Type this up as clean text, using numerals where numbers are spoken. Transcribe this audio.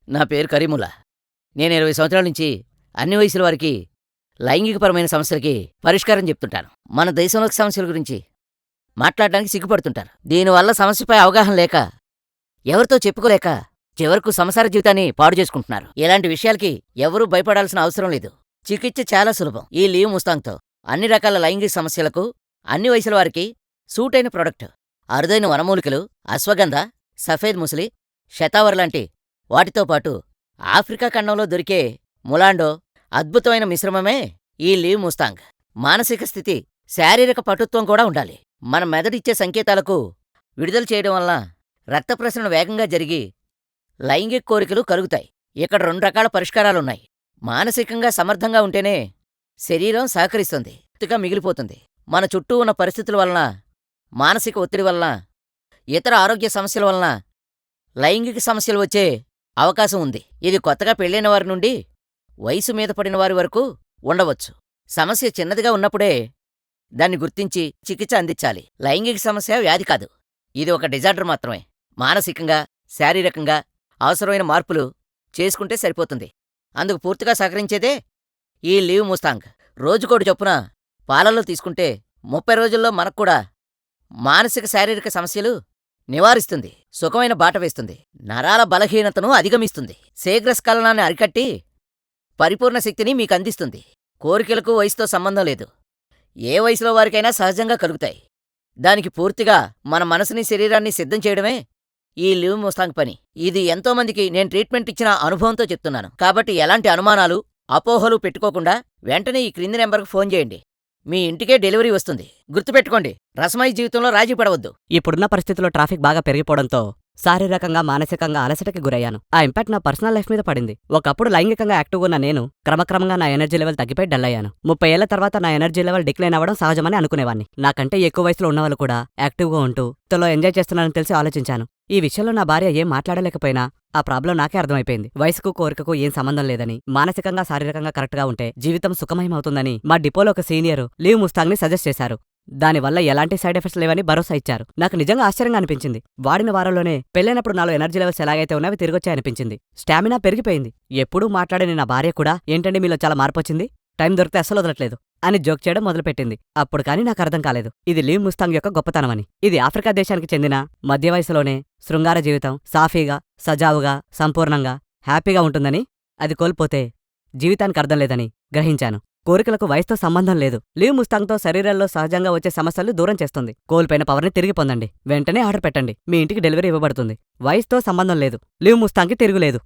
నా పేరు కరీముల్లా. నేను 20 సంవత్సరాల నుంచి అన్ని వయసుల వారికి లైంగికపరమైన సమస్యలకి పరిష్కారం చెప్తుంటాను. మన దేశంలో సమస్యల గురించి మాట్లాడడానికి సిగ్గుపడుతుంటారు. దీనివల్ల సమస్యపై అవగాహన లేక, ఎవరితో చెప్పుకోలేక చివరకు సంసార జీవితాన్ని పాడు చేసుకుంటున్నారు. ఇలాంటి విషయాలకి ఎవరూ భయపడాల్సిన అవసరం లేదు. చికిత్స చాలా సులభం. ఈ లీవ్ ముస్తాంగ్తో అన్ని రకాల లైంగిక సమస్యలకు అన్ని వయసుల వారికి సూట్ అయిన ప్రొడక్ట్. అరుదైన వనమూలికలు, అశ్వగంధ, సఫేద్ ముసలి, శతావర్ లాంటి వాటితో పాటు ఆఫ్రికా ఖండంలో దొరికే ములాండో అద్భుతమైన మిశ్రమమే ఈ లీవ్ ముస్తాంగ్. మానసిక స్థితి, శారీరక పటుత్వం కూడా ఉండాలి. మన మెదడిచ్చే సంకేతాలకు విడుదల చేయడం వల్ల రక్త ప్రసరణ వేగంగా జరిగి లైంగిక కోరికలు కలుగుతాయి. ఇక్కడ 2 రకాల పరిష్కారాలున్నాయి. మానసికంగా సమర్థంగా ఉంటేనే శరీరం సహకరిస్తుంది, పూర్తిగా మిగిలిపోతుంది. మన చుట్టూ ఉన్న పరిస్థితుల వలన, మానసిక ఒత్తిడి వలన, ఇతర ఆరోగ్య సమస్యల వలన లైంగిక సమస్యలు వచ్చే అవకాశం ఉంది. ఇది కొత్తగా పెళ్ళైన వారి నుండి వయసు మీద పడిన వారి వరకు ఉండవచ్చు. సమస్య చిన్నదిగా ఉన్నప్పుడే దాన్ని గుర్తించి చికిత్స అందించాలి. లైంగిక సమస్య వ్యాధి కాదు, ఇది ఒక డిజార్డర్ మాత్రమే. మానసికంగా, శారీరకంగా అవసరమైన మార్పులు చేసుకుంటే సరిపోతుంది. అందుకు పూర్తిగా సహకరించేదే ఈ లీవ్ ముస్తాంగ్. రోజుకోటి చొప్పున పాలల్లో తీసుకుంటే 30 రోజుల్లో మనక్కూడా మానసిక శారీరక సమస్యలు నివారిస్తుంది, సుఖమైన బాట వేస్తుంది, నరాల బలహీనతను అధిగమిస్తుంది, శీఘ్రస్ఖలనాన్ని అరికట్టి పరిపూర్ణ శక్తిని మీకందిస్తుంది. కోరికలకు వయసుతో సంబంధం లేదు, ఏ వయసులో వారికైనా సహజంగా కలుగుతాయి. దానికి పూర్తిగా మన మనసుని, శరీరాన్ని సిద్ధం చేయడమే ఈ లీవ్ ముస్తాంగ్ పని. ఇది ఎంతోమందికి నేను ట్రీట్మెంట్ ఇచ్చిన అనుభవంతో చెప్తున్నాను. కాబట్టి ఎలాంటి అనుమానాలు, అపోహలు పెట్టుకోకుండా వెంటనే ఈ క్రింది నెంబర్కు ఫోన్ చేయండి. మీ ఇంటికే డెలివరీ వస్తుంది. గుర్తుపెట్టుకోండి, రసమయ జీవితంలో రాజీ పడవద్దు. ఇప్పుడున్న పరిస్థితుల్లో ట్రాఫిక్ బాగా పెరిగిపోవడంతో శారీరకంగా, మానసికంగా అలసటకి గురయ్యాను. ఆ ఇంపాక్ట్ నా పర్సనల్ లైఫ్ మీద పడింది. ఒకప్పుడు లైంగికంగా యాక్టివ్గా ఉన్న నేను క్రమక్రమంగా నా ఎనర్జీ లెవెల్ తగ్గిపోయి డల్ అయ్యాను. 30 ఏళ్ల తర్వాత నా ఎనర్జీ లెవెల్ డిక్లైన్ అవ్వడం సహజమని అనుకునేవాన్ని. నాకంటే ఎక్కువ వయసులో ఉన్నవాళ్ళు కూడా యాక్టివ్గా ఉంటూ తో ఎంజాయ్ చేస్తున్నానని తెలిసి ఆలోచించాను. ఈ విషయంలో నా భార్య ఏం మాట్లాడలేకపోయినా ఆ ప్రాబ్లం నాకే అర్థమైపోయింది. వయసుకు, కోరికకు ఏం సంబంధం లేదని, మానసికంగా, శారీరకంగా కరెక్ట్గా ఉంటే జీవితం సుఖమయమవుతుందని మా డిపోలో ఒక సీనియర్ లీవ్ ముస్తాంగ్ని సజెస్ట్ చేశారు. దానివల్ల ఎలాంటి సైడ్ ఎఫెక్ట్స్ లేవని భరోసా ఇచ్చారు. నాకు నిజంగా ఆశ్చర్యంగా అనిపించింది. వాడిన వారంలోనే పెళ్ళైనప్పుడు నాలో ఎనర్జీ లెవెల్స్ ఎలాగైతే ఉన్నావి తిరిగొచ్చాయి అనిపించింది. స్టామినా పెరిగిపోయింది. ఎప్పుడూ మాట్లాడని నా భార్య కూడా ఏంటండి మీలో చాలా మార్పొచ్చింది, టైం దొరికితే అస్సలు వదలట్లేదు అని జోక్ చేయడం మొదలుపెట్టింది. అప్పుడు కానీ నాకు అర్థం కాలేదు ఇది లీవ్ ముస్తాంగ్ యొక్క గొప్పతనమని. ఇది ఆఫ్రికా దేశానికి చెందిన మధ్య వయసులోనే శృంగార జీవితం సాఫీగా, సజావుగా, సంపూర్ణంగా, హ్యాపీగా ఉంటుందని, అది కోల్పోతే జీవితానికి అర్థం లేదని గ్రహించాను. కోరికలకు వయసుతో సంబంధం లేదు. లీవ్ ముస్తాంగ్తో శరీరంలో సహజంగా వచ్చే సమస్యలు దూరం చేస్తుంది. కోల్పోయిన పవర్ని తిరిగి పొందండి. వెంటనే ఆర్డర్ పెట్టండి, మీ ఇంటికి డెలివరీ ఇవ్వబడుతుంది. వయసుతో సంబంధం లేదు, లీవ్ ముస్తాంగ్కి తిరుగులేదు.